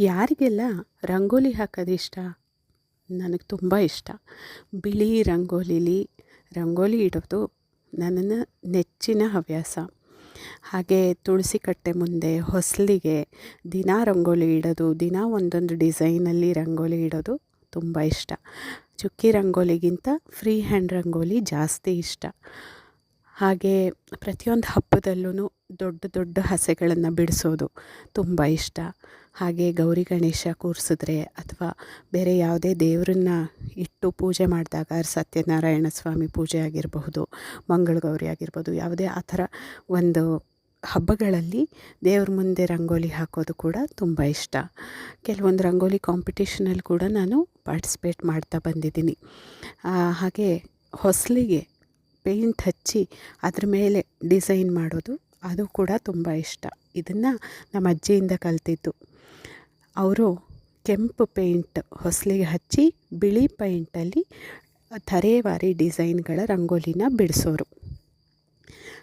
ಯಾರಿಗೆಲ್ಲ ರಂಗೋಲಿ ಹಾಕೋದು ಇಷ್ಟ? ನನಗೆ ತುಂಬ ಇಷ್ಟ. ಬಿಳಿ ರಂಗೋಲಿ ಇಡೋದು ನನ್ನ ನೆಚ್ಚಿನ ಹವ್ಯಾಸ. ಹಾಗೆ ತುಳಸಿ ಕಟ್ಟೆ ಮುಂದೆ ಹೊಸಲಿಗೆ ದಿನಾ ರಂಗೋಲಿ ಇಡೋದು, ದಿನ ಒಂದೊಂದು ಡಿಸೈನಲ್ಲಿ ರಂಗೋಲಿ ಇಡೋದು ತುಂಬ ಇಷ್ಟ. ಚುಕ್ಕಿ ರಂಗೋಲಿಗಿಂತ ಫ್ರೀ ಹ್ಯಾಂಡ್ ರಂಗೋಲಿ ಜಾಸ್ತಿ ಇಷ್ಟ. ಹಾಗೆ ಪ್ರತಿಯೊಂದು ಹಬ್ಬದಲ್ಲೂ ದೊಡ್ಡ ದೊಡ್ಡ ಹಸೆಗಳನ್ನು ಬಿಡಿಸೋದು ತುಂಬ ಇಷ್ಟ. ಹಾಗೆ ಗೌರಿ ಗಣೇಶ ಕೂರಿಸಿದ್ರೆ ಅಥವಾ ಬೇರೆ ಯಾವುದೇ ದೇವರನ್ನ ಇಟ್ಟು ಪೂಜೆ ಮಾಡಿದಾಗ ಸತ್ಯನಾರಾಯಣ ಸ್ವಾಮಿ ಪೂಜೆ ಆಗಿರಬಹುದು, ಮಂಗಳಗೌರಿ ಆಗಿರ್ಬೋದು, ಯಾವುದೇ ಆ ಥರ ಒಂದು ಹಬ್ಬಗಳಲ್ಲಿ ದೇವ್ರ ಮುಂದೆ ರಂಗೋಲಿ ಹಾಕೋದು ಕೂಡ ತುಂಬ ಇಷ್ಟ. ಕೆಲವೊಂದು ರಂಗೋಲಿ ಕಾಂಪಿಟೇಷನಲ್ಲಿ ಕೂಡ ನಾನು ಪಾರ್ಟಿಸಿಪೇಟ್ ಮಾಡ್ತಾ ಬಂದಿದ್ದೀನಿ. ಹಾಗೆ ಹೊಸಲಿಗೆ ಪೇಂಟ್ ಹಚ್ಚಿ ಅದ್ರ ಮೇಲೆ ಡಿಸೈನ್ ಮಾಡೋದು ಅದು ಕೂಡ ತುಂಬ ಇಷ್ಟ. ಇದನ್ನು ನಮ್ಮ ಅಜ್ಜಿಯಿಂದ ಕಲಿತಿದ್ದು. ಅವರು ಕೆಂಪು ಪೇಂಟ್ ಹೊಸಲಿಗೆ ಹಚ್ಚಿ ಬಿಳಿ ಪೇಂಟಲ್ಲಿ ತರಹೇವಾರಿ ಡಿಸೈನ್ಗಳ ರಂಗೋಲಿನ ಬಿಡಿಸೋರು.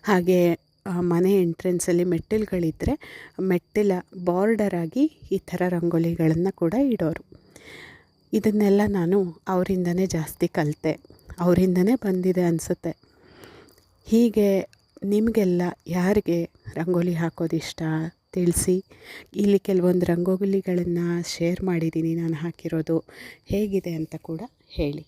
ಹಾಗೆ ಮನೆ ಎಂಟ್ರೆನ್ಸಲ್ಲಿ ಮೆಟ್ಟಿಲುಗಳಿದ್ದರೆ ಮೆಟ್ಟಿಲ ಬಾರ್ಡರಾಗಿ ಈ ಥರ ರಂಗೋಲಿಗಳನ್ನು ಕೂಡ ಇಡೋರು. ಇದನ್ನೆಲ್ಲ ನಾನು ಅವರಿಂದನೇ ಜಾಸ್ತಿ ಕಲಿತೆ, ಅವರಿಂದನೇ ಬಂದಿದೆ ಅನಿಸುತ್ತೆ. ಹೀಗೆ ನಿಮಗೆಲ್ಲ ಯಾರಿಗೆ ರಂಗೋಲಿ ಹಾಕೋದು ಇಷ್ಟ ತಿಳಿಸಿ. ಇಲ್ಲಿ ಕೆಲವೊಂದು ರಂಗೋಲಿಗಳನ್ನು ಶೇರ್ ಮಾಡಿದ್ದೀನಿ ನಾನು ಹಾಕಿರೋದು. ಹೇಗಿದೆ ಅಂತ ಕೂಡ ಹೇಳಿ.